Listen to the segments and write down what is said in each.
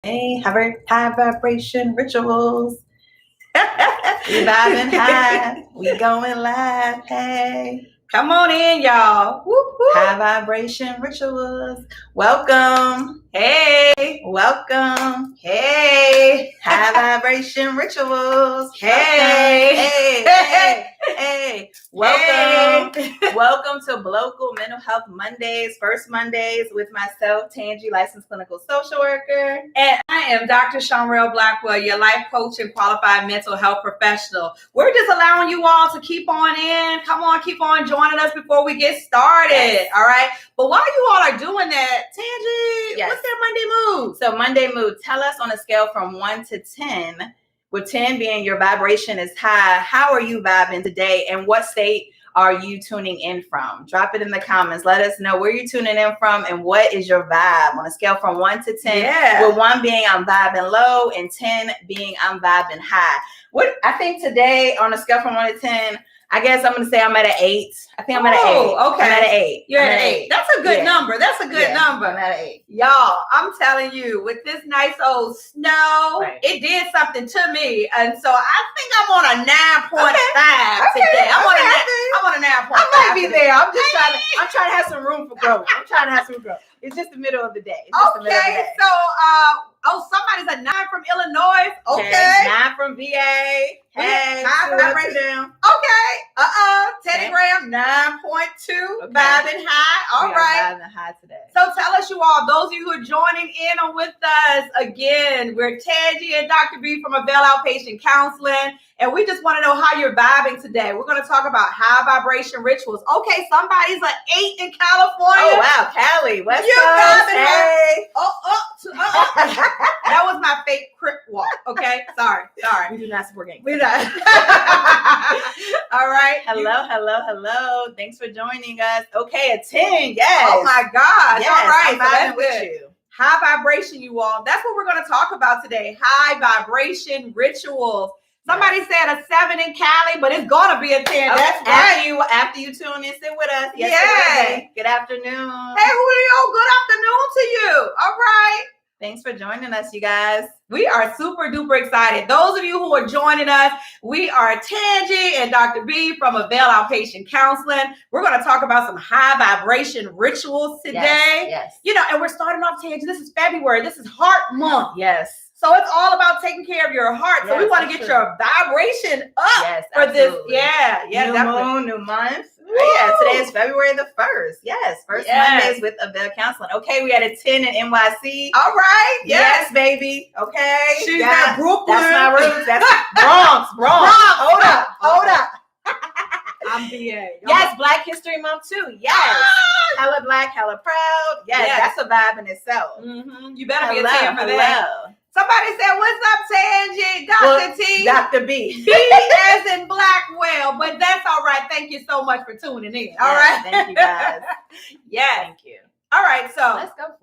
Hey, high vibration rituals. We vibing high. We going live. Hey, come on in, y'all. Whoop, whoop. High vibration rituals. Welcome. Hey, welcome. Hey, high vibration rituals. Hey, hey, hey, hey. Welcome. Hey. Welcome to Local Mental Health Mondays, first Mondays with myself, Tangi, licensed clinical social worker. And I am Dr. Shamrell Blackwell, your life coach and qualified mental health professional. We're just allowing you all to keep on in. Come on, keep on joining us before we get started. Yes. All right. But while you all are doing that, Tangi, yes, what's that Monday mood? So Monday mood, tell us on a scale from 1 to 10, with 10 being your vibration is high, how are you vibing today and what state are you tuning in from? Drop it in the comments. Let us know where you're tuning in from and what is your vibe on a scale from 1 to 10. Yeah. With 1 being I'm vibing low and 10 being I'm vibing high. What I think today on a scale from 1 to 10, I guess I'm going to say I'm at an 8. I think I'm at an 8. Okay. I'm at an 8. You're at an 8. That's a good number. That's a good number. I'm at an 8. Y'all, I'm telling you, with this nice old snow, it did something to me. And so I think I'm on a 9.5 today. I'm on a 9.5. I might be there. I'm trying to have some room for growth. It's just the middle of the day. So somebody's a 9 from Illinois. Okay. 9 from VA. Hey, high vibration. Okay. 10 gram, 9.2. Okay. Vibing high. All right. Vibing high today. So tell us, you all, those of you who are joining in on with us, again, we're Tangi and Dr. B from Avail Outpatient Counseling. And we just want to know how you're vibing today. We're going to talk about high vibration rituals. Okay, somebody's an 8 in California. Oh, wow. Cali, West Coast. Hey. That was my fake crip walk. Okay, sorry. We do not support gangs. We do not. All right. Hello. Thanks for joining us. Okay, a 10. Yes. Oh my gosh. Yes, all right. I'm vibing with you. High vibration, you all. That's what we're going to talk about today. High vibration rituals. Somebody said a 7 in Cali, but it's gonna be a 10. Okay. That's right. After you tune in, sit with us. Yes. Good afternoon. Hey, Julio. Good afternoon to you. All right. Thanks for joining us, you guys. We are super duper excited. Those of you who are joining us, we are Tangi and Dr. B from Avail Outpatient Counseling. We're going to talk about some high vibration rituals today. Yes. You know, and we're starting off, Tangi. This is February. This is Heart Month. Yes. So it's all about taking care of your heart. So we want to get your vibration up for absolutely. This. Yeah. New month. Oh, yeah, today is February the 1st. Yes, first Mondays with Avail Counseling. Okay, we had a 10 in NYC. All right. Yes, baby. Okay. She's at Brooklyn. That's my roots. That's Bronx. Hold up. I'm VA. Yes, Black History Month too. Yes. Hella black, hella proud. Yes, that's a vibe in itself. Mm-hmm. You better be a 10 for that. Somebody said, what's up, Tangi? Dr. T. Dr. B. B as in Blackwell, but that's all right. Thank you so much for tuning in. All right. Thank you, guys. Thank you. All right, so let's go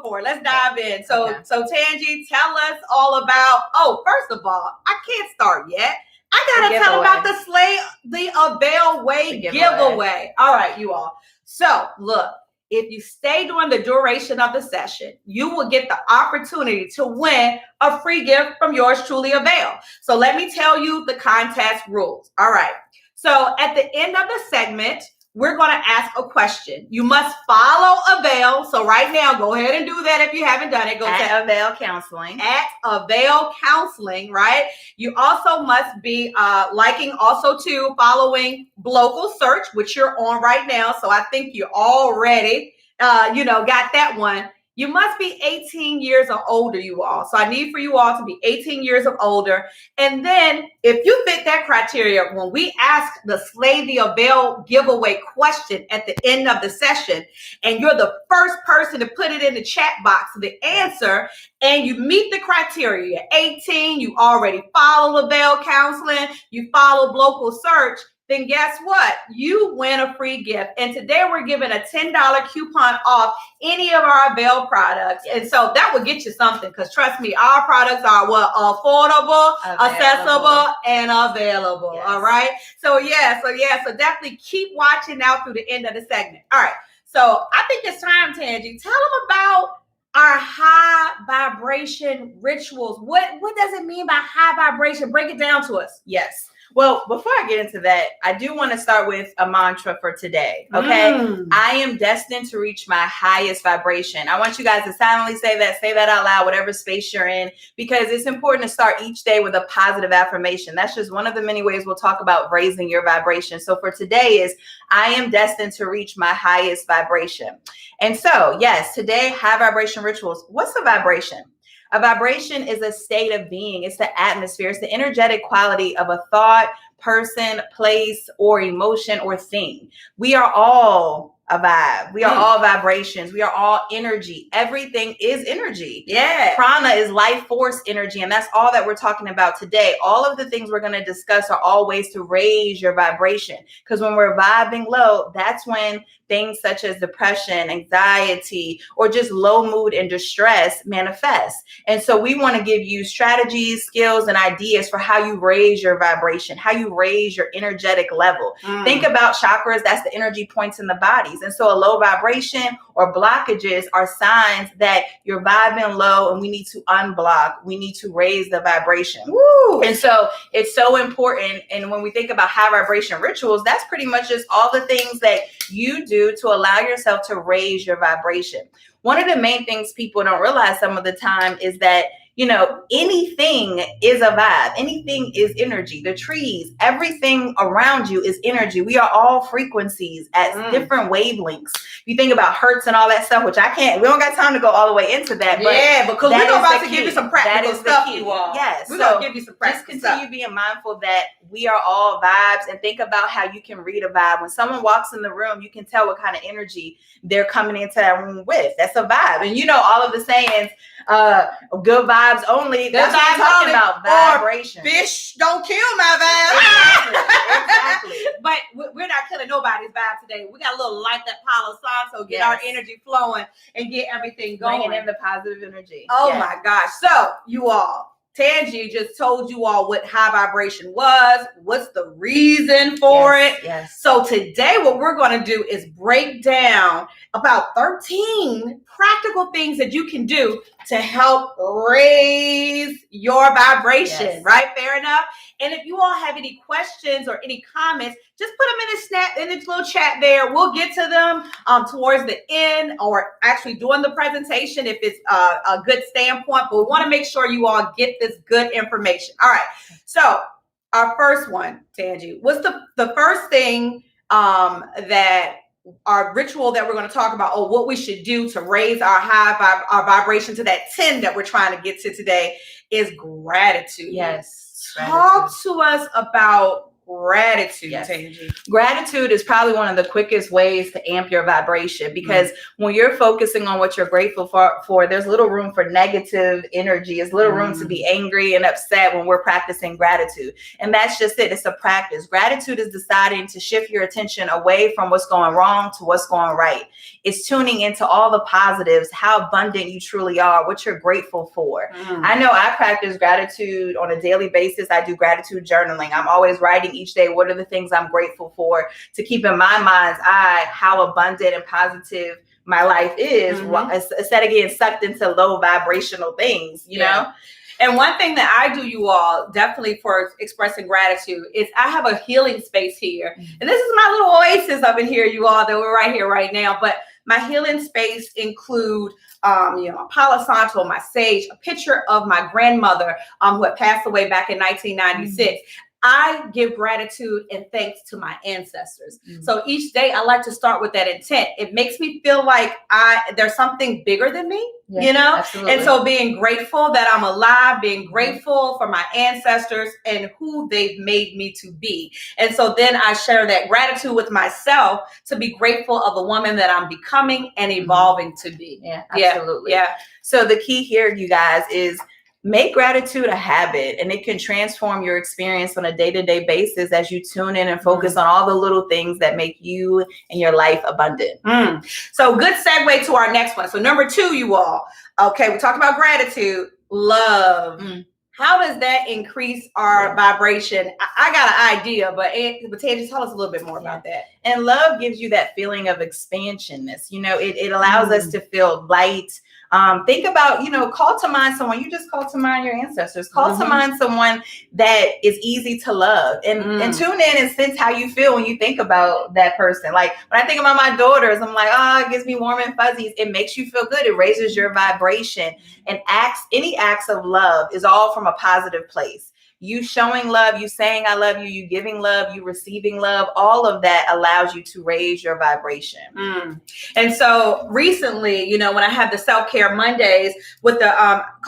for it. Let's dive in. So Tangi, tell us all about, first of all, I can't start yet. I gotta tell about the Avail Way giveaway. All right, you all. So look. If you stay during the duration of the session, you will get the opportunity to win a free gift from yours truly, Avail. So let me tell you the contest rules. All right. So at the end of the segment, we're going to ask a question. You must follow Avail. So right now, go ahead and do that if you haven't done it. Go to Avail Counseling. At Avail Counseling, right? You also must be liking also too, following Local Search, which you're on right now. So I think you already, got that one. You must be 18 years or older, you all. So I need for you all to be 18 years or older. And then if you fit that criteria, when we ask the Slay the Avail giveaway question at the end of the session, and you're the first person to put it in the chat box, the answer, and you meet the criteria, you're 18, you already follow Avail Counseling, you follow Local Search, then guess what? You win a free gift. And today we're giving a $10 coupon off any of our Avail products. And so that will get you something, because trust me, our products are affordable, accessible, and available. Yes. All right. So so definitely keep watching out through the end of the segment. All right. So I think it's time, Tangi. Tell them about our high vibration rituals. What does it mean by high vibration? Break it down to us. Yes. Well, before I get into that, I do want to start with a mantra for today. Okay. I am destined to reach my highest vibration. I want you guys to silently say that out loud, whatever space you're in, because it's important to start each day with a positive affirmation. That's just one of the many ways we'll talk about raising your vibration. So for today is, I am destined to reach my highest vibration. And so, yes, today, high vibration rituals. What's a vibration? A vibration is a state of being. It's the atmosphere. It's the energetic quality of a thought, person, place, or emotion or thing. We are all a vibe. We are all vibrations. We are all energy. Everything is energy. Yeah. Prana is life force energy. And that's all that we're talking about today. All of the things we're going to discuss are all ways to raise your vibration. Because when we're vibing low, that's when things such as depression, anxiety, or just low mood and distress manifest. And so we want to give you strategies, skills, and ideas for how you raise your vibration, how you raise your energetic level. Think about chakras. That's the energy points in the bodies. And so a low vibration or blockages are signs that you're vibing low and we need to unblock. We need to raise the vibration. Woo. And so it's so important. And when we think about high vibration rituals, that's pretty much just all the things that you do to allow yourself to raise your vibration. One of the main things people don't realize some of the time is that, you know, anything is a vibe. Anything is energy. The trees, everything around you is energy. We are all frequencies at different wavelengths. You think about hertz and all that stuff, which we don't got time to go all the way into that. But yeah, because we're about to give you some practical stuff, you all. Yes. We're going to give you some practical stuff. Just continue being mindful that we are all vibes, and think about how you can read a vibe. When someone walks in the room, you can tell what kind of energy they're coming into that room with. That's a vibe. And you know, all of the sayings, good vibes only. That's what I'm talking about. Vibration. Fish don't kill my vibe. Exactly. But we're not killing nobody's vibe today. We got a little light that Palo Santo, get our energy flowing and get everything going. Bringing in the positive energy. Oh my gosh. So you all, Tangi just told you all what high vibration was, what's the reason for it. Yes. So today what we're going to do is break down about 13 practical things that you can do to help raise your vibration, right? Fair enough. And if you all have any questions or any comments, just put them in the little chat there. We'll get to them towards the end, or actually during the presentation if it's a good standpoint. But we want to make sure you all get this good information. All right. So our first one, Tangi, what's the first thing that our ritual that we're going to talk about, or what we should do to raise our our vibration to that 10 that we're trying to get to today, is gratitude. Yes. Talk to us about gratitude, Tangi. Gratitude is probably one of the quickest ways to amp your vibration, because when you're focusing on what you're grateful for, there's little room for negative energy. There's little room to be angry and upset when we're practicing gratitude. And that's just it. It's a practice. Gratitude is deciding to shift your attention away from what's going wrong to what's going right. It's tuning into all the positives, how abundant you truly are, what you're grateful for. I know I practice gratitude on a daily basis. I do gratitude journaling. I'm always writing each day, what are the things I'm grateful for, to keep in my mind's eye how abundant and positive my life is, instead of getting sucked into low vibrational things, you know? And one thing that I do, you all, definitely for expressing gratitude, is I have a healing space here. And this is my little oasis up in here, you all, that we're right here right now. But my healing space include, a Palo Santo, my sage, a picture of my grandmother who had passed away back in 1996. I give gratitude and thanks to my ancestors. So each day I like to start with that intent. It makes me feel like there's something bigger than me, you know? Absolutely. And so being grateful that I'm alive, being grateful for my ancestors and who they've made me to be. And so then I share that gratitude with myself to be grateful of the woman that I'm becoming and evolving to be. Yeah, absolutely. Yeah. So the key here, you guys, is make gratitude a habit, and it can transform your experience on a day-to-day basis as you tune in and focus on all the little things that make you and your life abundant. So good segue to our next one. So number 2, you all. Okay, we talked about gratitude. Love. How does that increase our vibration? I got an idea, but Tangi, tell us a little bit more about that. And love gives you that feeling of expansionness. You know, it allows us to feel light, Think about, call to mind someone. You just call to mind your ancestors. Call to mind someone that is easy to love, and tune in and sense how you feel when you think about that person. Like when I think about my daughters, I'm like, it gives me warm and fuzzies. It makes you feel good. It raises your vibration. And any acts of love is all from a positive place. You showing love, you saying I love you, you giving love, you receiving love, all of that allows you to raise your vibration. And so recently, when I had the Self-Care Mondays with the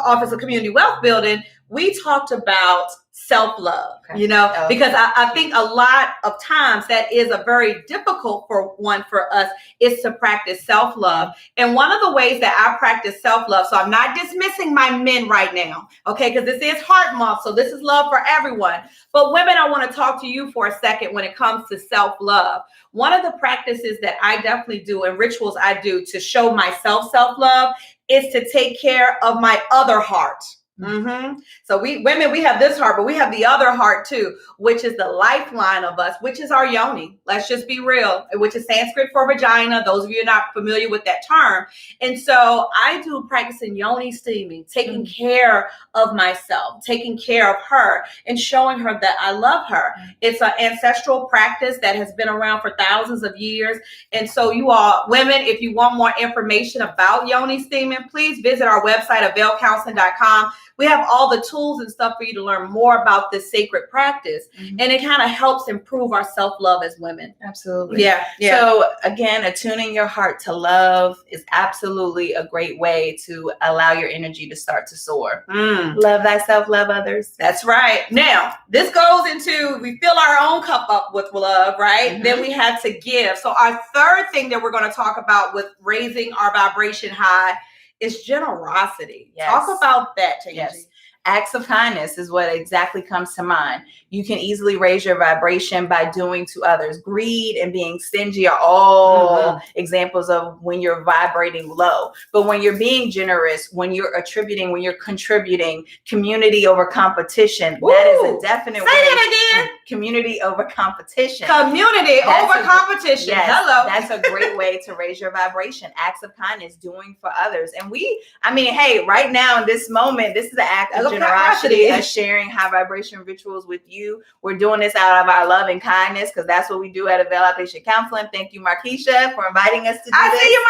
Office of Community Wealth Building, we talked about self-love, because I think a lot of times that is a very difficult one for us is to practice self-love. And one of the ways that I practice self-love, so I'm not dismissing my men right now, okay, because this is Heart Month, so this is love for everyone. But women, I want to talk to you for a second when it comes to self-love. One of the practices that I definitely do and rituals I do to show myself self-love is to take care of my other heart. So we women, we have this heart, but we have the other heart too, which is the lifeline of us, which is our yoni. Let's just be real, which is Sanskrit for vagina. Those of you not familiar with that term. And so I do practicing yoni steaming, taking care of myself, taking care of her and showing her that I love her. It's an ancestral practice that has been around for thousands of years. And so you all women, if you want more information about yoni steaming, please visit our website, availcounseling.com. We have all the tools and stuff for you to learn more about this sacred practice. And it kind of helps improve our self-love as women. Absolutely. Yeah. So again, attuning your heart to love is absolutely a great way to allow your energy to start to soar. Love thyself, love others. That's right. Now, this goes into, we fill our own cup up with love, right? Then we have to give. So our third thing that we're going to talk about with raising our vibration high is generosity. Talk about that, Tangi. Yes. Acts of kindness is what exactly comes to mind. You can easily raise your vibration by doing to others. Greed and being stingy are all examples of when you're vibrating low. But when you're being generous, when you're contributing, community over competition, that is a definite way. Say that again. Community over competition. Community over competition. Yes, hello. That's a great way to raise your vibration. Acts of kindness, doing for others. And hey, right now in this moment, this is an act of generosity, of sharing high vibration rituals with you. We're doing this out of our love and kindness because that's what we do at Avail Outpatient Counseling. Thank you, Markeisha, for inviting us to do this. I see you,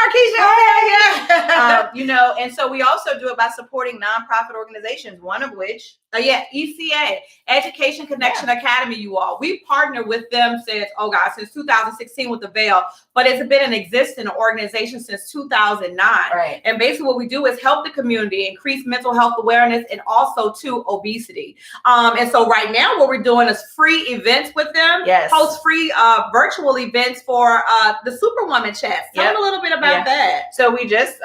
Markeisha. And so we also do it by supporting nonprofit organizations, one of which ECA, Education Connection Academy, you all. We partner with them since 2016 with Avail, but it's been in existence organization since 2009. Right. And basically what we do is help the community increase mental health awareness and also to obesity. And so right now what we're doing is free events with them. Yes. Host free virtual events for the Superwoman Chats. Tell them a little bit about that. So we just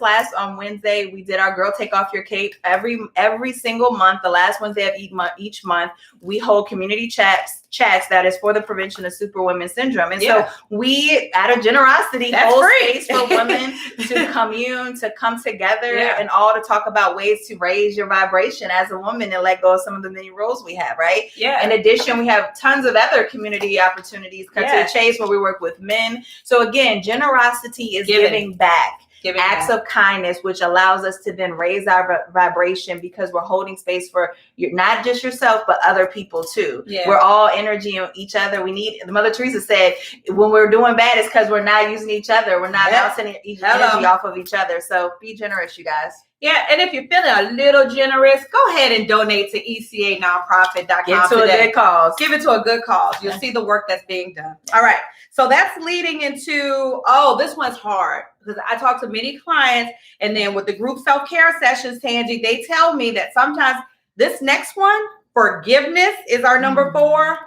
last on Wednesday, we did our Girl Take Off Your Cape. Every single month, the last Wednesday of each month, we hold community chats that is for the prevention of Superwoman syndrome. And so we, out of generosity, hold space for women to commune, to come together and all to talk about ways to raise your vibration as a woman and let go of some of the many roles we have, right? Yeah. In addition, we have tons of other community opportunities, Cut to the Chase, where we work with men. So again, generosity is giving back. Acts of kindness, which allows us to then raise our vibration because we're holding space for not just yourself, but other people too. Yeah. We're all energy in each other. Mother Teresa said, when we're doing bad, it's because we're not using each other. We're not bouncing energy off of each other. So be generous, you guys. Yeah, and if you're feeling a little generous, go ahead and donate to ECAnonprofit.com. Give it to a good cause. Give it to a good cause. You'll see the work that's being done. All right. So that's leading into, this one's hard because I talk to many clients, and then with the group self-care sessions, Tangi, they tell me that sometimes this next one, forgiveness is our number 4,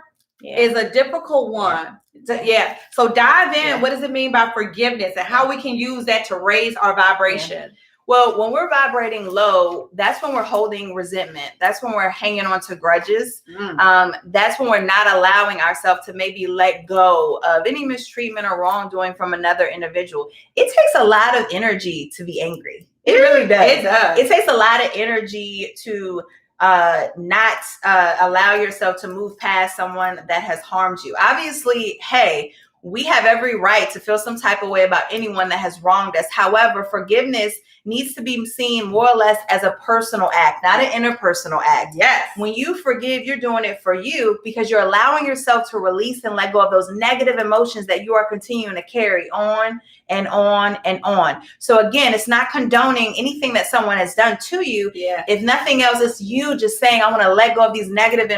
is a difficult one. So dive in. What does it mean by forgiveness and how we can use that to raise our vibration? Well, when we're vibrating low, that's when we're holding resentment. That's when we're hanging on to grudges. That's when we're not allowing ourselves to maybe let go of any mistreatment or wrongdoing from another individual. It takes a lot of energy to be angry. It really does. It does. It takes a lot of energy to not allow yourself to move past someone that has harmed you. Obviously, we have every right to feel some type of way about anyone that has wronged us. However, forgiveness needs to be seen more or less as a personal act, not an interpersonal act. Yes. When you forgive, you're doing it for you because you're allowing yourself to release and let go of those negative emotions that you are continuing to carry on and on and on. So again, it's not condoning anything that someone has done to you. Yeah. If nothing else, it's you just saying, I want to let go of these negative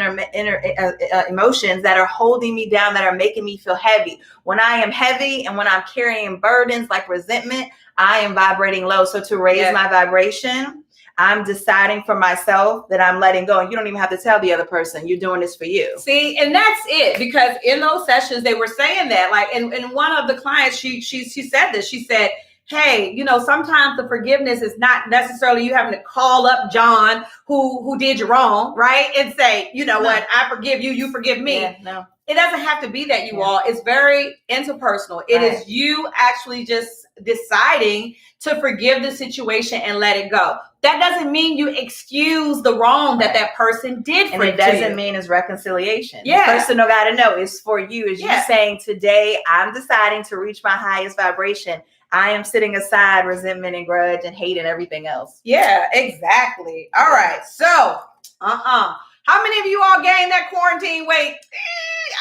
emotions that are holding me down, that are making me feel heavy. When I am heavy and when I'm carrying burdens like resentment, I am vibrating low. So to raise my vibration, I'm deciding for myself that I'm letting go. And you don't even have to tell the other person. You're doing this for you. See, and that's it. Because in those sessions, they were saying that, like, and one of the clients, she said this. She said, hey, you know, sometimes the forgiveness is not necessarily you having to call up John who did you wrong, right? And say, you know what, I forgive you, you forgive me. Yeah, no. It doesn't have to be that, you all. It's very interpersonal. It is you actually just deciding to forgive the situation and let it go. That doesn't mean you excuse the wrong that that person did for you. And it doesn't mean it's reconciliation. Yeah. The person got to know it's for you. Is you saying, today I'm deciding to reach my highest vibration. I am setting aside resentment and grudge and hate and everything else. Yeah, exactly. All right. So, how many of you all gained that quarantine weight?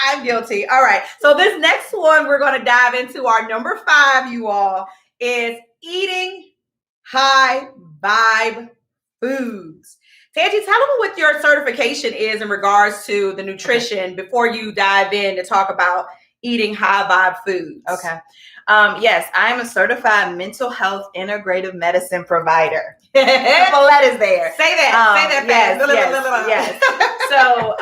I'm guilty. All right. So this next one we're going to dive into, our number 5, you all, is eating high vibe foods. Tangi, tell them what your certification is in regards to the nutrition before you dive in to talk about eating high vibe foods. Okay. Yes, I'm a certified mental health integrative medicine provider. The letters there. Say that fast. Yes. So,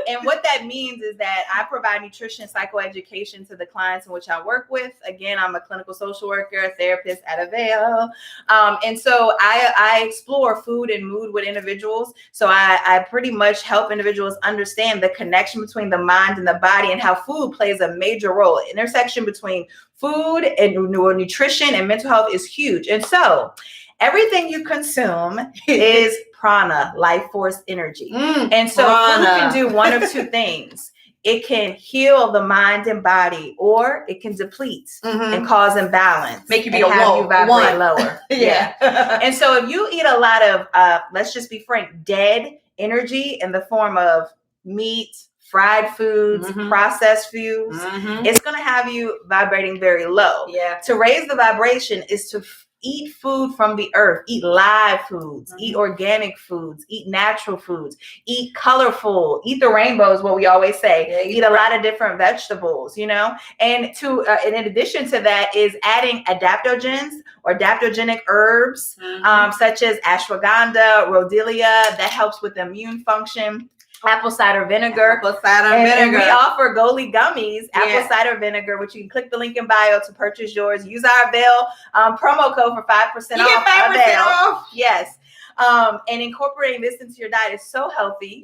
and what that means is that I provide nutrition psychoeducation to the clients in which I work with. Again, I'm a clinical social worker, a therapist at Avail. And so I explore food and mood with individuals. So I pretty much help individuals understand the connection between the mind and the body and how food plays a major role. Intersection between food and nutrition and mental health is huge. And so everything you consume is prana, life force energy. And so food can do one of two things. It can heal the mind and body, or it can deplete and cause imbalance. Make you be you vibrate lower. Yeah. And so if you eat a lot of, let's just be frank, dead energy in the form of meat, fried foods, processed foods, it's going to have you vibrating very low. Yeah. To raise the vibration is to eat food from the earth, eat live foods, eat organic foods, eat natural foods, eat colorful, eat the rainbow is what we always say. Eat a lot of different vegetables, you know, and to, and in addition to that is adding adaptogens or adaptogenic herbs, such as ashwagandha, rhodiola, that helps with immune function. Apple cider vinegar. And we offer Goli gummies, apple cider vinegar, which you can click the link in bio to purchase yours. Use our Avail promo code for 5% off. You get 5% off. Yes. And incorporating this into your diet is so healthy.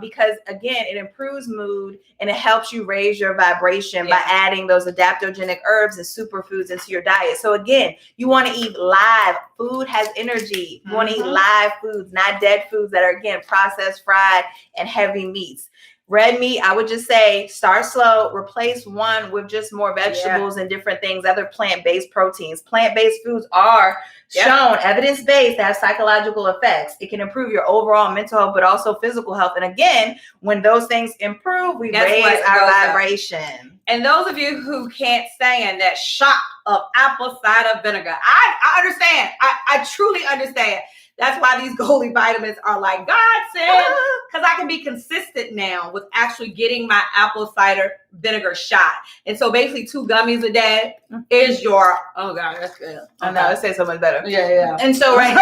Because again, it improves mood and it helps you raise your vibration by adding those adaptogenic herbs and superfoods into your diet. So again, you want to eat live. Food has energy. You want to eat live foods, not dead foods that are again processed, fried, and heavy meats. Red meat, I would just say start slow, replace one with just more vegetables and different things, other plant-based proteins. Plant-based foods are shown, evidence-based, to have psychological effects. It can improve your overall mental health, but also physical health. And again, when those things improve, we raise our vibration. And those of you who can't stand that shot of apple cider vinegar, I understand. I truly understand. That's why these Goli vitamins are like God said, because I can be consistent now with actually getting my apple cider vinegar shot. And so basically 2 gummies a day is your, oh God, that's good. I know, it tastes so much better. Yeah. And so right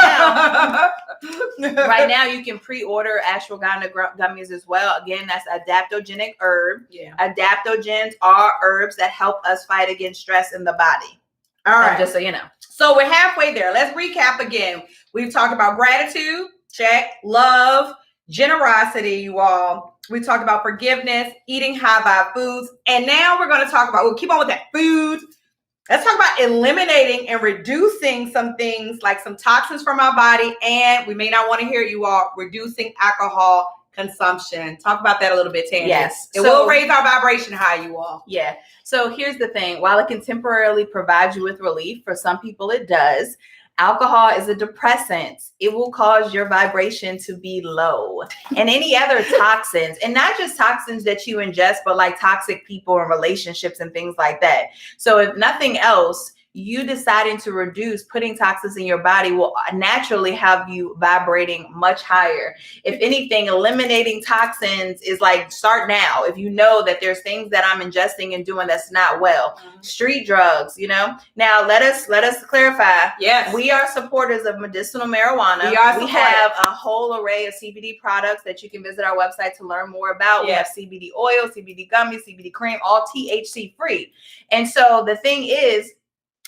now you can pre-order ashwagandha gummies as well. Again, that's adaptogenic herb. Adaptogens are herbs that help us fight against stress in the body. All right. Just so you know. So we're halfway there. Let's recap again. We've talked about gratitude, check, love, generosity, you all. We talked about forgiveness, eating high vibe foods. And now we're going to talk about, we'll keep on with that food. Let's talk about eliminating and reducing some things like some toxins from our body. And we may not want to hear you all, reducing alcohol consumption. Talk about that a little bit, Tangi. Yes. It will raise our vibration high, you all. Yeah. So here's the thing. While it can temporarily provide you with relief, for some people it does, Alcohol is a depressant. It will cause your vibration to be low. And any other toxins, and not just toxins that you ingest, but like toxic people and relationships and things like that. So if nothing else, you deciding to reduce putting toxins in your body will naturally have you vibrating much higher. If anything, eliminating toxins is like start now. If you know that there's things that I'm ingesting and doing that's not well, street drugs, you know. Now let us clarify. Yes, we are supporters of medicinal marijuana. We have a whole array of CBD products that you can visit our website to learn more about. Yes. We have CBD oil, CBD gummies, CBD cream, all THC free. And so the thing is,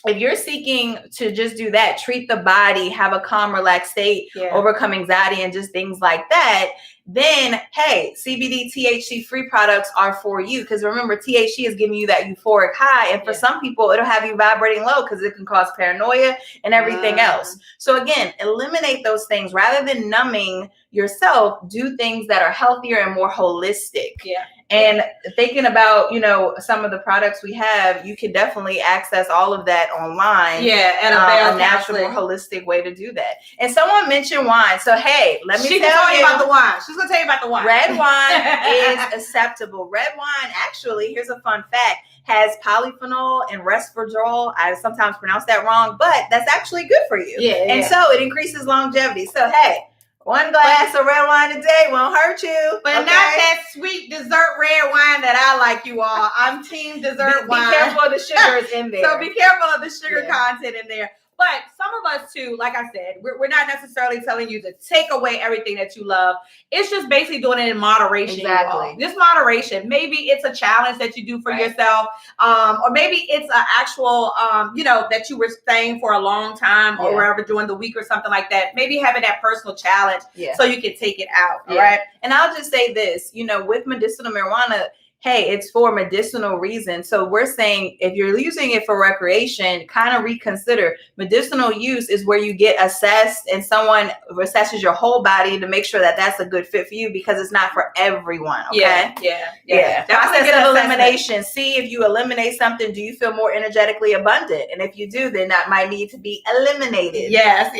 if you're seeking to just do that, treat the body, have a calm, relaxed state, overcome anxiety and just things like that, then, hey, CBD, THC free products are for you. Because remember, THC is giving you that euphoric high. And for some people, it'll have you vibrating low because it can cause paranoia and everything else. So again, eliminate those things. Rather than numbing yourself, do things that are healthier and more holistic. Yeah. And thinking about, you know, some of the products we have, you can definitely access all of that online. Yeah, and Avail a natural, holistic way to do that. And someone mentioned wine. So, hey, let me tell you about the wine. She's going to tell you about the wine. Red wine is acceptable. Red wine, actually, here's a fun fact, has polyphenol and resveratrol. I sometimes pronounce that wrong, but that's actually good for you. And so it increases longevity. So, hey, one glass of red wine a day won't hurt you. But not that sweet dessert red wine that I like, you all. I'm team dessert wine. Be careful of the sugars in there. So be careful of the sugar content in there. But some of us too, like I said, we're not necessarily telling you to take away everything that you love. It's just basically doing it in moderation. Exactly. This moderation, maybe it's a challenge that you do for yourself, or maybe it's an actual, that you were staying for a long time or wherever during the week or something like that. Maybe having that personal challenge so you can take it out. All right. And I'll just say this, with medicinal marijuana, hey, it's for medicinal reasons. So we're saying if you're using it for recreation, kind of reconsider. Medicinal use is where you get assessed and someone assesses your whole body to make sure that that's a good fit for you, because it's not for everyone. Okay. Yeah. Process of elimination. See if you eliminate something, do you feel more energetically abundant? And if you do, then that might need to be eliminated. Yes.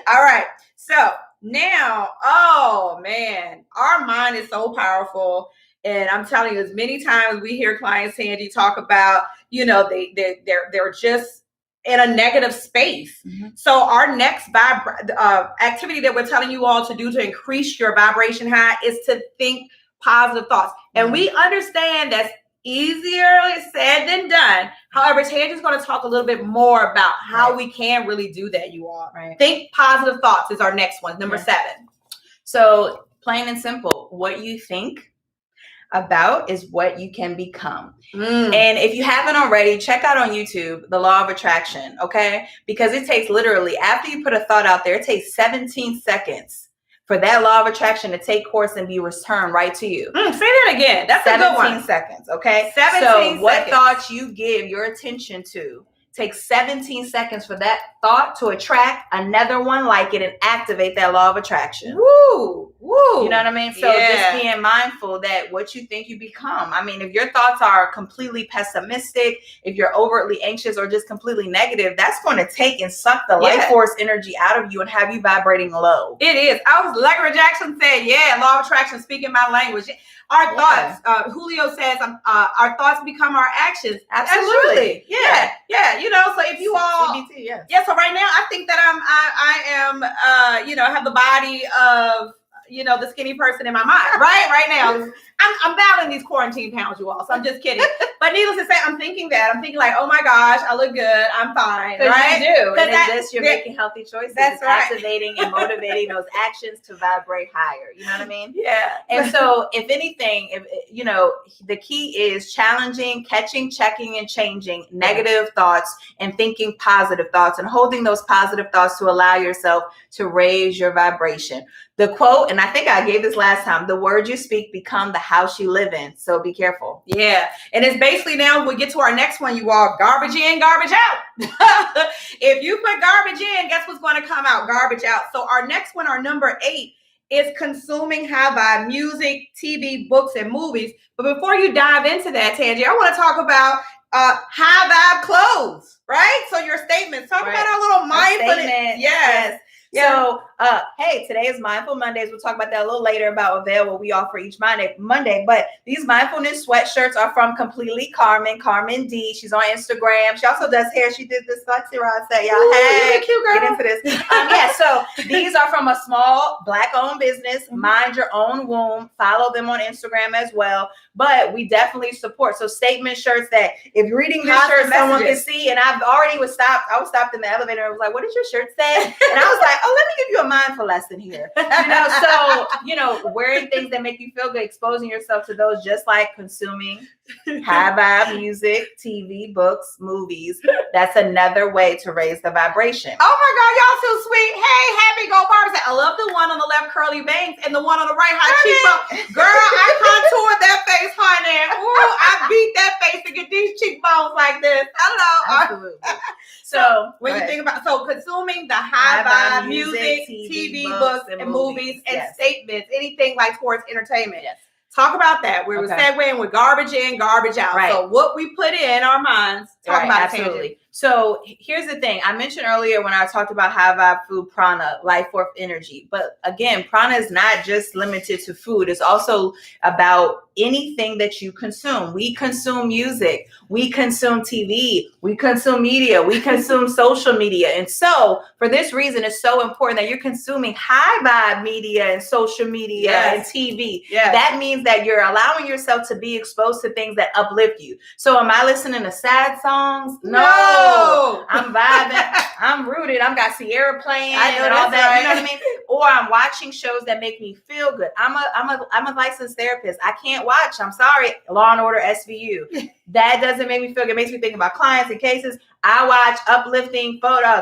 All right. So now, oh man, our mind is so powerful. And I'm telling you, as many times we hear clients, Angie, talk about, they're just in a negative space. So our next activity that we're telling you all to do to increase your vibration high is to think positive thoughts. And we understand that's easier said than done. However, Tangi's going to talk a little bit more about how we can really do that, you all. Think positive thoughts is our next one, number 7. So plain and simple, what you think about is what you can become. And if you haven't already, check out on YouTube the law of attraction, okay? Because it takes literally, after you put a thought out there, it takes 17 seconds for that law of attraction to take course and be returned right to you. Say that again. That's a good one. 17 seconds, okay? 17 so what seconds. Thoughts you give your attention to takes 17 seconds for that thought to attract another one like it and activate that law of attraction. Woo! You know what I mean? So just being mindful that what you think you become. I mean, if your thoughts are completely pessimistic, if you're overtly anxious or just completely negative, that's going to take and suck the life force energy out of you and have you vibrating low. It is. Like Jackson said, law of attraction, speaking my language. Our thoughts, Julio says, our thoughts become our actions. Absolutely. Yeah. So if you all, CBT, so right now I think that I am, have the body of, the skinny person in my mind, right now. I'm battling these quarantine pounds, you all. So I'm just kidding. But needless to say, I'm thinking like, oh my gosh, I look good. I'm fine, right? You do. And you're making healthy choices. That's right. Activating and motivating those actions to vibrate higher. You know what I mean? Yeah. And so if anything, the key is challenging, catching, checking, and changing negative thoughts and thinking positive thoughts and holding those positive thoughts to allow yourself to raise your vibration. The quote, and I think I gave this last time, the words you speak become the house you live in. So be careful. Yeah. And it's basically now we get to our next one, you all, garbage in, garbage out. If you put garbage in, guess what's going to come out? Garbage out. So our next one, our number 8, is consuming high vibe music, TV, books, and movies. But before you dive into that, Tangi, I want to talk about high vibe clothes, right? So your statements. Talk about our little mindfulness. Yes. Yeah. So, hey, today is Mindful Mondays. We'll talk about that a little later about Avail, what we offer each Monday. But these mindfulness sweatshirts are from Completely Carmen D. She's on Instagram. She also does hair. She did this Foxy Rod set, y'all. Hey, cute girl. Get into this. So these are from a small Black-owned business. Mind Your Own Womb. Follow them on Instagram as well. But we definitely support. So statement shirts that if you're reading this shirt, someone can see. And I was stopped in the elevator and was like, what does your shirt say? And I was like, oh, let me give you a mindful lesson here. Wearing things that make you feel good, exposing yourself to those, just like consuming high vibe music, TV, books, movies. That's another way to raise the vibration. Oh my God, y'all so sweet. Hey, Happy Go Barbara said, I love the one on the left, curly bangs, and the one on the right, high cheekbone. Girl, I contoured that face, honey. Ooh, I beat that face to get these cheekbones like this. Hello. Absolutely. So when you think about consuming the high vibe music, TV, books, and movies, and statements, anything like towards entertainment. Yes. Talk about that. We were segueing with garbage in, garbage out. Right. So what we put in our minds, talk about absolutely. So here's the thing. I mentioned earlier when I talked about high vibe food, prana, life force energy. But again, prana is not just limited to food. It's also about anything that you consume. We consume music. We consume TV. We consume media. We consume social media. And so for this reason, it's so important that you're consuming high vibe media and social media and TV. Yes. That means that you're allowing yourself to be exposed to things that uplift you. So am I listening to sad songs? No. I'm vibing. I'm rooted. I've got Sierra playing and all that. Right. You know what I mean? Or I'm watching shows that make me feel good. I'm a licensed therapist. I can't watch. I'm sorry. Law and Order SVU. That doesn't make me feel good. It makes me think about clients and cases. I watch uplifting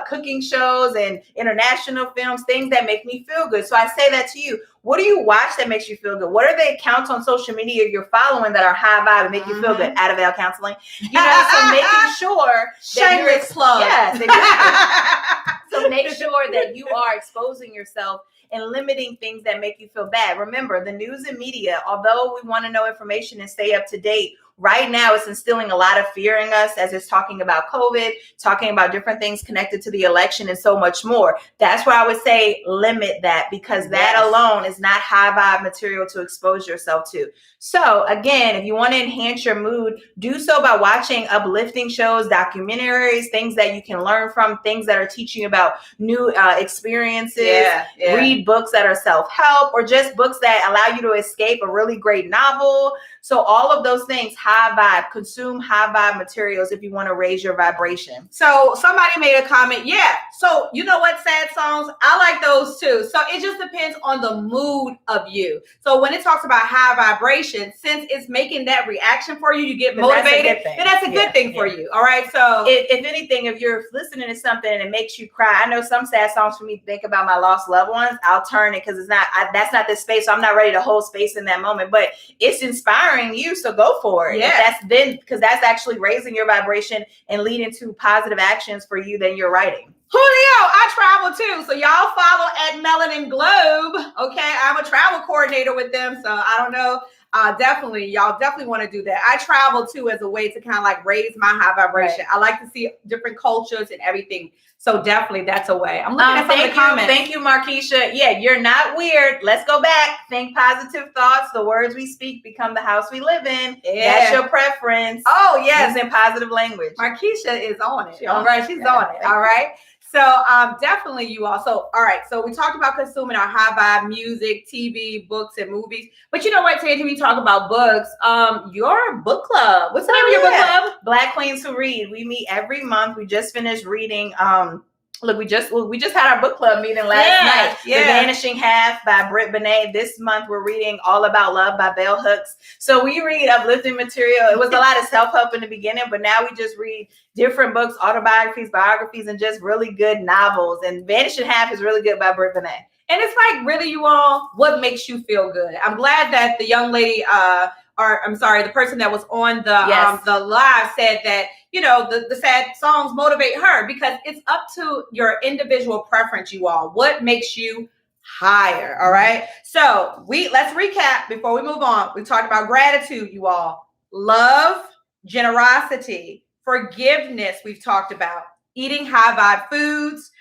cooking shows and international films, things that make me feel good. So I say that to you. What do you watch that makes you feel good? What are the accounts on social media you're following that are high vibe and make you feel good? Avail Counseling. So making sure shameless plug. Yes, exactly. So make sure that you are exposing yourself and limiting things that make you feel bad. Remember, the news and media, although we want to know information and stay up to date, right now it's instilling a lot of fear in us as it's talking about COVID, talking about different things connected to the election and so much more. That's why I would say limit that, because that alone is not high vibe material to expose yourself to. So again, if you want to enhance your mood, do so by watching uplifting shows, documentaries, things that you can learn from, things that are teaching about new experiences, read books that are self-help, or just books that allow you to escape a really great novel. So all of those things, high vibe, consume high vibe materials if you want to raise your vibration. So somebody made a comment. Yeah. So you know what? Sad songs, I like those too. So it just depends on the mood of you. So when it talks about high vibration, since it's making that reaction for you, you get motivated. Then that's a good thing for you. All right. So if anything, if you're listening to something and it makes you cry, I know some sad songs for me think about my lost loved ones. I'll turn it because that's not the space. So I'm not ready to hold space in that moment, but it's inspiring you. So go for it. Yeah. Because that's actually raising your vibration and leading to positive actions for you that you're writing. Julio, I travel too. So y'all follow at Melanin Globe. Okay. I'm a travel coordinator with them. So I don't know. Y'all definitely want to do that. I travel too as a way to kind of like raise my high vibration. I like to see different cultures and everything. So definitely that's a way. I'm looking at some of the comments. Thank you, Markeisha. Yeah, you're not weird. Let's go back. Think positive thoughts. The words we speak become the house we live in. Yeah. That's your preference. Oh, yes. Using positive language. Markeisha is on it. All right. She's on it. All right. So definitely you all. So, all right. So we talked about consuming our high vibe music, TV, books, and movies. But you know what, Tangie, we talk about books. Your book club. What's the name of your book club? Black Queens Who Read. We meet every month. We just finished reading. Look, we just had our book club meeting last night. The Vanishing Half by Britt Benet. This month we're reading All About Love by Bell Hooks. So we read uplifting material. It was a lot of self-help in the beginning, but now we just read different books, autobiographies, biographies, and just really good novels. And Vanishing Half is really good by Britt Benet. And it's like really, you all, what makes you feel good? I'm glad that the young lady, the person that was on the live said that, you know, the sad songs motivate her, because it's up to your individual preference, you all. What makes you higher? All right. So let's recap before we move on. We talked about gratitude, you all. Love, generosity, forgiveness, we've talked about, eating high vibe foods,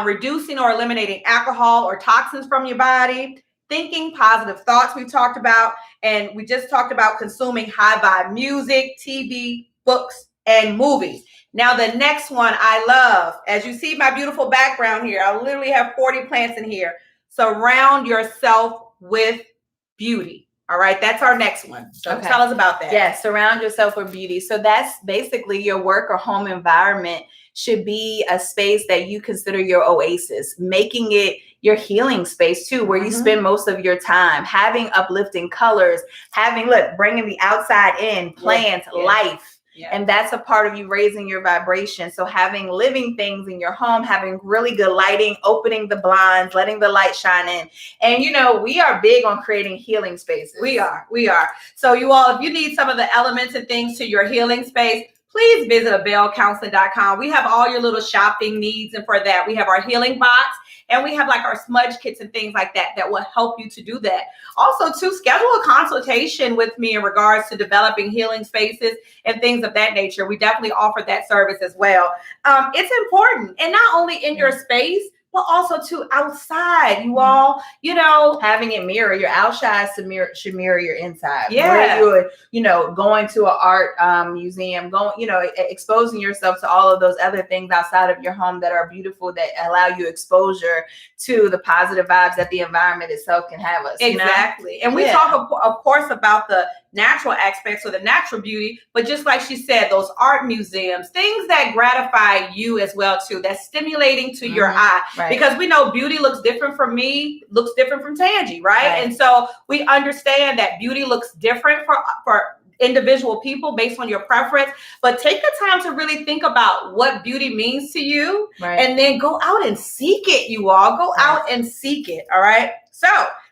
reducing or eliminating alcohol or toxins from your body, thinking positive thoughts, we've talked about, and we just talked about consuming high vibe music, TV, books, and movies. Now, the next one I love, as you see my beautiful background here, I literally have 40 plants in here. Surround yourself with beauty. All right, that's our next one. So tell us about that. Yes, surround yourself with beauty. So that's basically your work or home environment should be a space that you consider your oasis, making it your healing space too, where you spend most of your time, having uplifting colors, bringing the outside in, plants, life. Yeah. And that's a part of you raising your vibration. So having living things in your home, having really good lighting, opening the blinds, letting the light shine in. And, we are big on creating healing spaces. We are. So you all, if you need some of the elements and things to your healing space, please visit availcounseling.com. We have all your little shopping needs. And for that, we have our healing box. And we have like our smudge kits and things like that will help you to do that. Also, to schedule a consultation with me in regards to developing healing spaces and things of that nature. We definitely offer that service as well. It's important. And not only in your space, but also to outside, you all, having it mirror your outside should mirror your inside. Yeah. Where you're, going to an art museum, exposing yourself to all of those other things outside of your home that are beautiful, that allow you exposure to the positive vibes that the environment itself can have us. Exactly. And we talk, of course, about the natural aspects or the natural beauty, but just like she said, those art museums, things that gratify you as well too, that's stimulating to your eye. Right. Because we know beauty looks different from me, looks different from Tangi, right? And so we understand that beauty looks different for individual people based on your preference, but take the time to really think about what beauty means to you, and then go out and seek it, you all. Go out and seek it, all right? So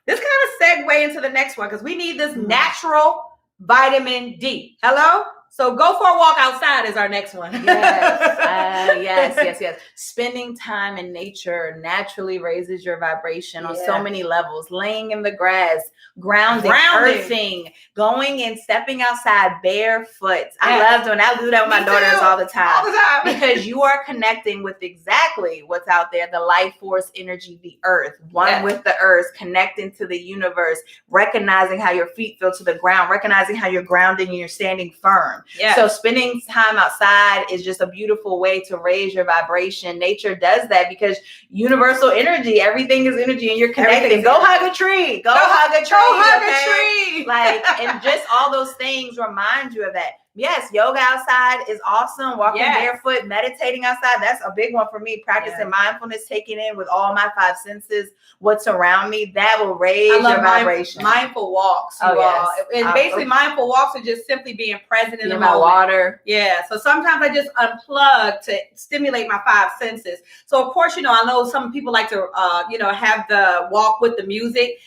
this kind of segue into the next one, because we need this natural vitamin D. Hello? So go for a walk outside is our next one. Yes. Spending time in nature naturally raises your vibration on so many levels. Laying in the grass, grounding, earthing, going and stepping outside barefoot. I love doing that. I do that with my daughters all the time. Because you are connecting with exactly what's out there, the life force energy, the earth, one with the earth, connecting to the universe, recognizing how your feet feel to the ground, recognizing how you're grounding and you're standing firm. So spending time outside is just a beautiful way to raise your vibration. Nature does that because universal energy, everything is energy, and you're connected. Go hug a tree. Go hug a tree. Like, and just all those things remind you of that. Yes, yoga outside is awesome. Walking barefoot, meditating outside. That's a big one for me. Practicing mindfulness, taking in with all my five senses what's around me. That will raise your vibration. Mindful walks. And basically mindful walks are just simply being present in the moment. Water. Yeah. So sometimes I just unplug to stimulate my five senses. So of course, I know some people like to, have the walk with the music.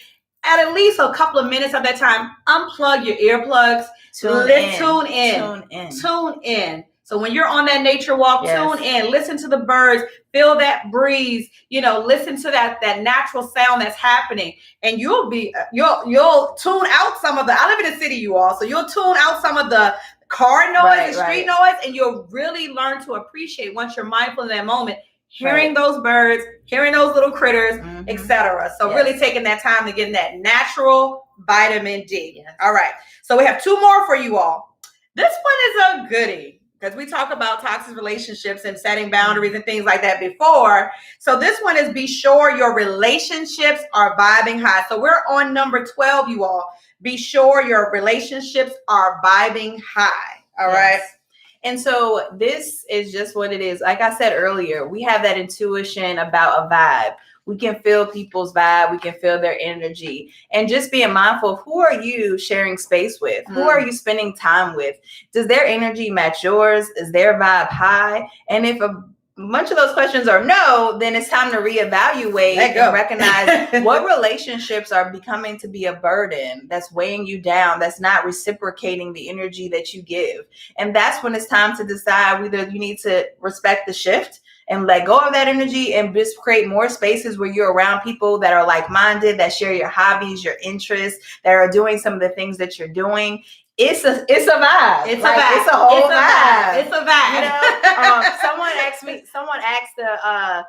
At least a couple of minutes of that time, unplug your earplugs. Tune in. So when you're on that nature walk, tune in, listen to the birds, feel that breeze, listen to that natural sound that's happening. And you'll tune out some of I live in the city, you all. So you'll tune out some of the car noise, the street noise, and you'll really learn to appreciate, once you're mindful in that moment, hearing those birds, hearing those little critters, etc. So really taking that time to get that natural vitamin D. All right. So we have two more for you all. This one is a goodie, because we talk about toxic relationships and setting boundaries and things like that before. So this one is, be sure your relationships are vibing high. So we're on number 12, you all. Be sure your relationships are vibing high. All right. And so this is just what it is. Like I said earlier, we have that intuition about a vibe. We can feel people's vibe. We can feel their energy. And just being mindful of, who are you sharing space with? Who are you spending time with? Does their energy match yours? Is their vibe high? And if a bunch of those questions are no, then it's time to reevaluate and recognize what relationships are becoming to be a burden, that's weighing you down, that's not reciprocating the energy that you give. And that's when it's time to decide whether you need to respect the shift and let go of that energy and just create more spaces where you're around people that are like-minded, that share your hobbies, your interests, that are doing some of the things that you're doing. it's a vibe. It's like, a vibe. It's a whole vibe. It's a vibe. You know, someone asked to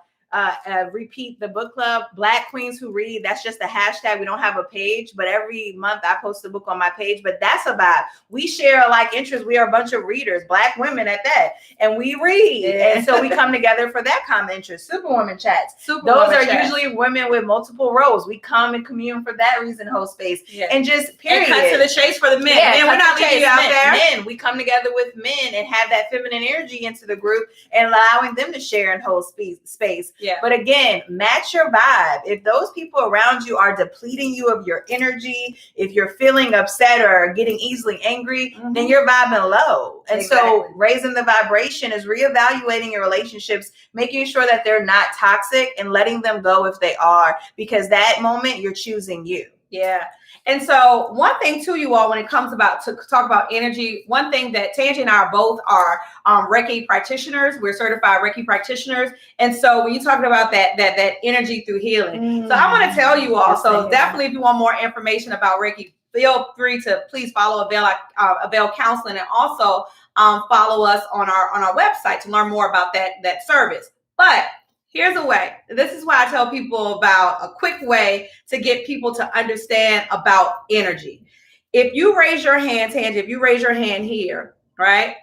repeat the book club, Black Queens Who Read. That's just a hashtag. We don't have a page, but every month I post a book on my page. But that's a vibe. We share like interests. We are a bunch of readers, Black women at that, and we read. Yeah. And so we come together for that common interest. Superwoman chats. Those are usually women with multiple roles. We come and commune for that reason, host space. Yeah. And just period. And cut to the chase for the men. Yeah, men, we're not leaving you out there. Men, we come together with men and have that feminine energy into the group and allowing them to share and hold space. Yeah. But again, match your vibe. If those people around you are depleting you of your energy, if you're feeling upset or getting easily angry, then you're vibing low. And so raising the vibration is reevaluating your relationships, making sure that they're not toxic and letting them go if they are, because that moment you're choosing you. Yeah. And so one thing too, you all, when it comes to talk about energy, one thing that Tangi and I both are Reiki practitioners. We're certified Reiki practitioners. And so when you talking about that energy through healing, so I want to tell you all, so definitely if you want more information about Reiki, feel free to please follow Avail Counseling, and also follow us on our website to learn more about that service. But here's a way. This is why I tell people about a quick way to get people to understand about energy. If you raise your hand, Tangi, if you raise your hand here, right,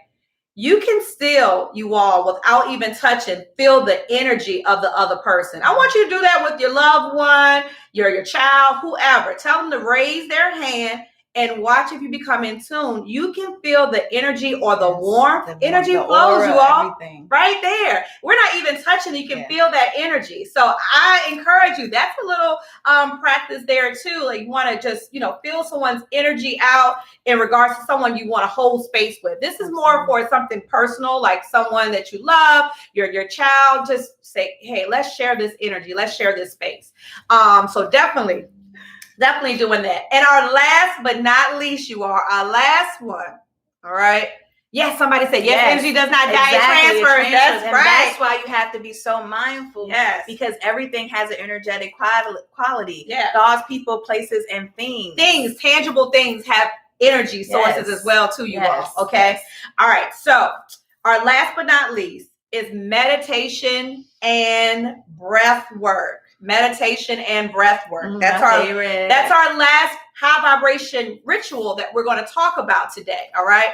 you can still, you all, without even touching, feel the energy of the other person. I want you to do that with your loved one, your child, whoever. Tell them to raise their hand and watch if you become in tune. You can feel the energy or the warmth. Energy flows, aura, you all. Everything. Right there. We're not even touching. You can feel that energy. So I encourage you. That's a little practice there too. Like you want to just, feel someone's energy out in regards to someone you want to hold space with. This is more for something personal, like someone that you love, your child. Just say, hey, let's share this energy. Let's share this space. So definitely doing that. And our last but not least, you are our last one. All right. Yes, somebody said yes. Energy does not die, it transfers. That's right. That's why you have to be so mindful. Yes. Because everything has an energetic quality. Yeah. Thoughts, people, places, and things. Tangible things have energy sources as well too, you all. Okay. Yes. All right. So our last but not least is meditation and breath work. Meditation and breath work. That's our last high vibration ritual that we're going to talk about today. All right.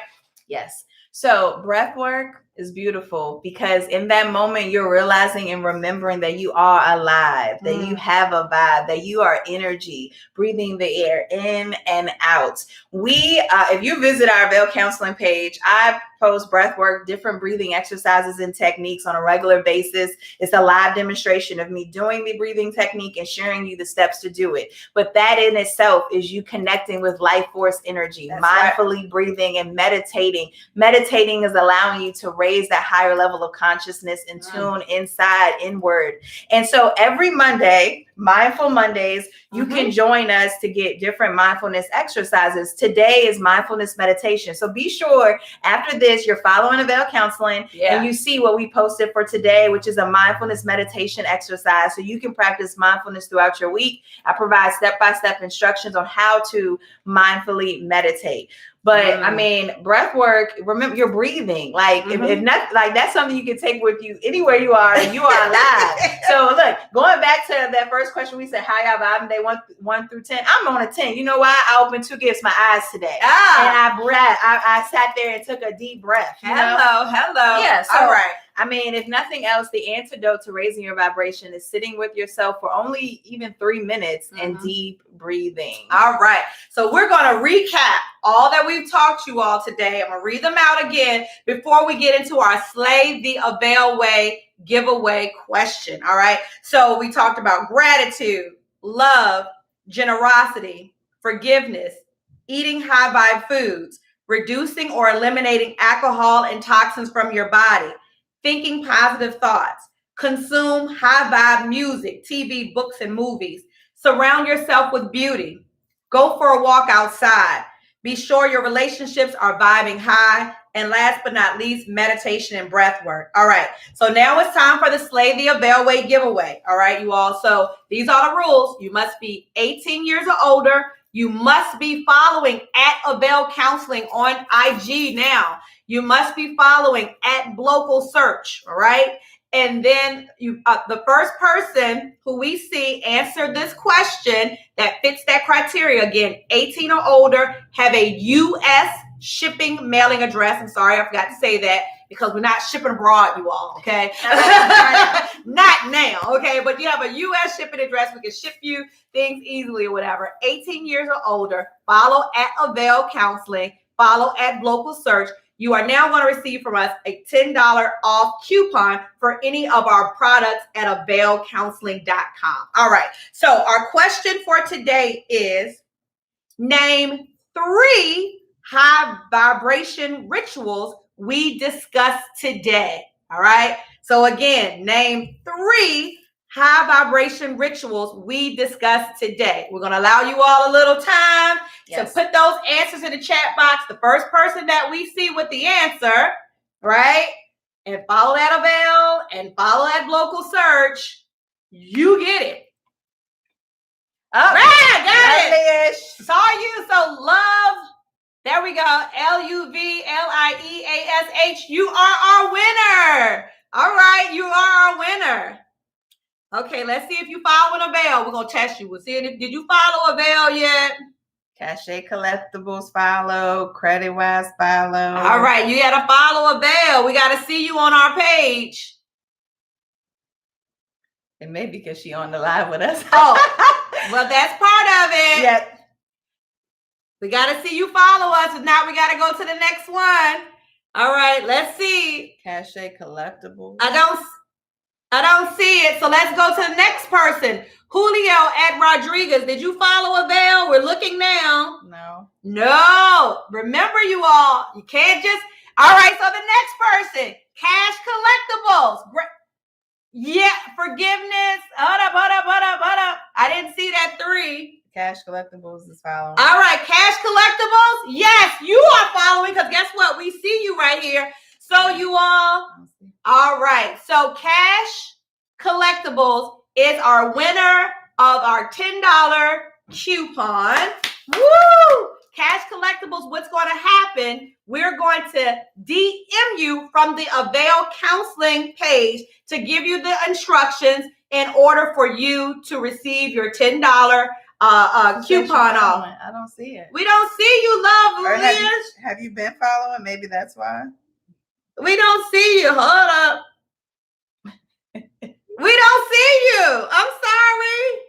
Yes. So breath work is beautiful because in that moment you're realizing and remembering that you are alive, that you have a vibe, that you are energy, breathing the air in and out. If you visit our Avail Counseling page, I post breath work, different breathing exercises and techniques on a regular basis. It's a live demonstration of me doing the breathing technique and sharing you the steps to do it. But that in itself is you connecting with life force energy, mindfully breathing and meditating. Meditating is allowing you to raise that higher level of consciousness and tune inward. And so every Monday, Mindful Mondays, you can join us to get different mindfulness exercises. Today is mindfulness meditation. So be sure after this, you're following Avail Counseling and you see what we posted for today, which is a mindfulness meditation exercise. So you can practice mindfulness throughout your week. I provide step-by-step instructions on how to mindfully meditate. But I mean, breath work, remember you're breathing. Like if not, like that's something you can take with you anywhere you are and you are alive. So look, going back to that first question, we said, how y'all vibing day 1 through 10? I'm on a 10. You know why? I opened 2 gifts, my eyes today. And I sat there and took a deep breath. Hello. Yeah. So, all right. I mean, if nothing else, the antidote to raising your vibration is sitting with yourself for only even 3 minutes and deep breathing. All right. So we're going to recap all that we've talked to you all today. I'm going to read them out again before we get into our Slay the Avail Way giveaway question. All right. So we talked about gratitude, love, generosity, forgiveness, eating high vibe foods, reducing or eliminating alcohol and toxins from your body, thinking positive thoughts, consume high vibe music, TV, books, and movies, surround yourself with beauty, go for a walk outside, be sure your relationships are vibing high, and last but not least, meditation and breath work. All right, so now it's time for the Slay the Avail Way giveaway. All right, you all, so these are the rules. You must be 18 years or older. You must be following at Avail Counseling on IG now. You must be following at Local Search, all right? And then the first person who we see answer this question that fits that criteria, again, 18 or older, have a U.S. shipping mailing address. I'm sorry, I forgot to say that because we're not shipping abroad, you all, okay? Not now, okay? But you have a U.S. shipping address. We can ship you things easily or whatever. 18 years or older, follow at Avail Counseling, follow at Local Search. You are now going to receive from us a $10 off coupon for any of our products at availcounseling.com. All right. So our question for today is, name 3 high vibration rituals we discussed today. All right. So again, name 3 high vibration rituals we discussed today. We're going to allow you all a little time to put those answers in the chat box. The first person that we see with the answer, right? And follow that Avail and follow that Local Search, you get it. Oh, right, got it. Saw you. So love. There we go. LUVLIEASH. You are our winner. All right. You are our winner. Okay, let's see if you follow Avail. We're going to test you. We'll see. Did you follow Avail yet? Cachet Collectibles follow. Credit Wise follow. All right, you got to follow Avail. We got to see you on our page. And maybe because she on the live with us. Oh, well, that's part of it. Yeah. We got to see you follow us. And now we got to go to the next one. All right, let's see. Cachet Collectibles. I don't see it. So let's go to the next person. Julio at Rodriguez. Did you follow Avail? We're looking now. No. Remember, you all, you can't just. All right. So the next person, Cash Collectibles. Yeah. Forgiveness. Hold up. I didn't see that 3. Cash Collectibles is following. All right. Cash Collectibles. Yes, you are following because guess what? We see you right here. So you all right. So Cash Collectibles is our winner of our $10 coupon. Woo! Cash Collectibles, what's going to happen? We're going to DM you from the Avail Counseling page to give you the instructions in order for you to receive your $10 coupon off. I don't see it. We don't see you, love. Have you been following? Maybe that's why. We don't see you. Hold up. We don't see you. I'm sorry.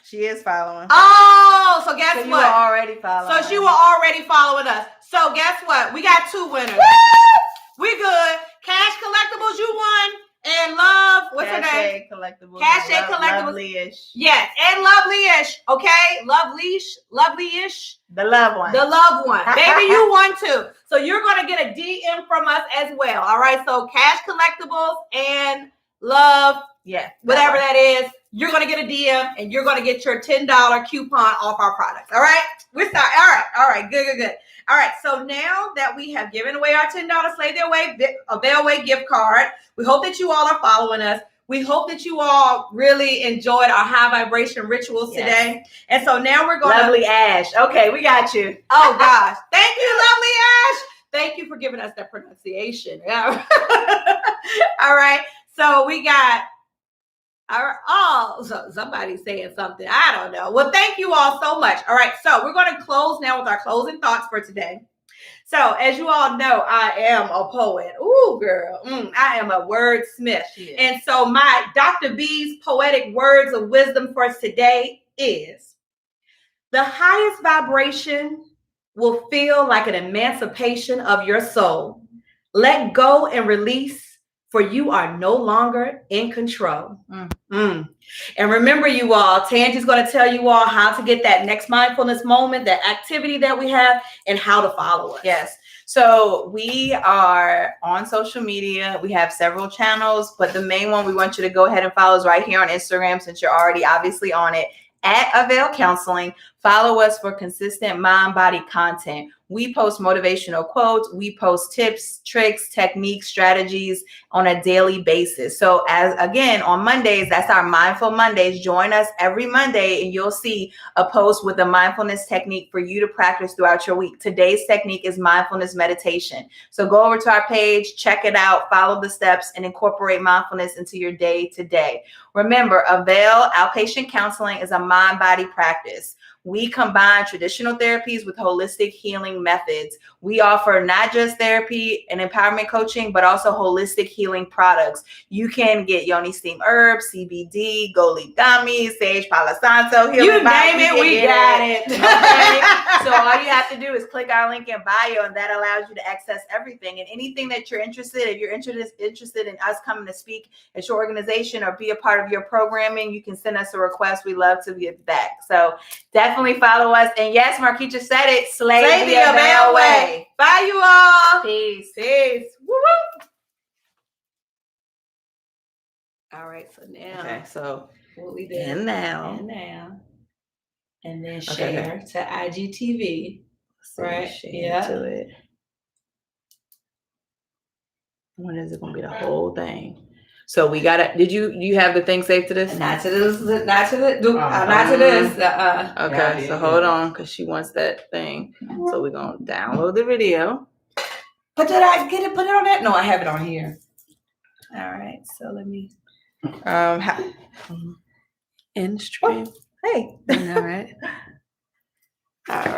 She is following. Oh, so guess what? You were already following. So she was already following us. So guess what? We got 2 winners. Woo! We good. Cash Collectibles, you won. And Love, what's her name? Collectibles. Cachet Collectibles. Lovely-ish. Yes, and Lovely-ish. Okay, Lovely-ish. The love one. The love one. Baby, you won too. So you're going to get a DM from us as well. All right, so Cash Collectibles and Love, whatever that is, you're going to get a DM and you're going to get your $10 coupon off our products. All right, we're starting. All right, good. All right, so now that we have given away our $10 Slay Their Way Avail Way gift card, we hope that you all are following us. We hope that you all really enjoyed our high vibration rituals today. And so now we're going Lovely Ash. Okay, we got you. Oh, gosh. Thank you, Lovely Ash. Thank you for giving us that pronunciation. Yeah. All right, so we got so somebody's saying something. I don't know. Well, thank you all so much. All right. So we're going to close now with our closing thoughts for today. So as you all know, I am a poet. Ooh, girl. I am a wordsmith. And so my Dr. B's poetic words of wisdom for today is: the highest vibration will feel like an emancipation of your soul. Let go and release, for you are no longer in control. And remember, you all, Tangi's going to tell you all how to get that next mindfulness moment, that activity that we have, and how to follow us. Yes. So we are on social media. We have several channels, but the main one we want you to go ahead and follow is right here on Instagram, since you're already obviously on it, at Avail Counseling. Follow us for consistent mind-body content. We post motivational quotes. We post tips, tricks, techniques, strategies on a daily basis. So as again, on Mondays, that's our Mindful Mondays. Join us every Monday and you'll see a post with a mindfulness technique for you to practice throughout your week. Today's technique is mindfulness meditation. So go over to our page, check it out, follow the steps, and incorporate mindfulness into your day to day. Remember, Avail Outpatient Counseling is a mind-body practice. We combine traditional therapies with holistic healing methods. We offer not just therapy and empowerment coaching, but also holistic healing products. You can get Yoni Steam Herbs, CBD, Gold Leaf Gummies, Sage Palo Santo. You name it, we got it. Okay? So all you have to do is click our link in bio, and that allows you to access everything. And anything that you're interested, if you're interested in us coming to speak at your organization or be a part of your programming, you can send us a request. We love to give back. So definitely follow us. And yes, Marquita said it. Slay the Avail way. Bye, you all. Peace. Peace. Woo-woo. All right. So now. Okay. So what we did. And now. And then share to IGTV. Right. Yeah. To it. When is it going to be the whole thing? So we got it. Did you have the thing saved to this? Not to this. Not to this. Okay, so hold on, because she wants that thing. So we're gonna download the video. But did I get it? Put it on that? No, I have it on here. All right. So let me. In stream. Hey. All right. All right.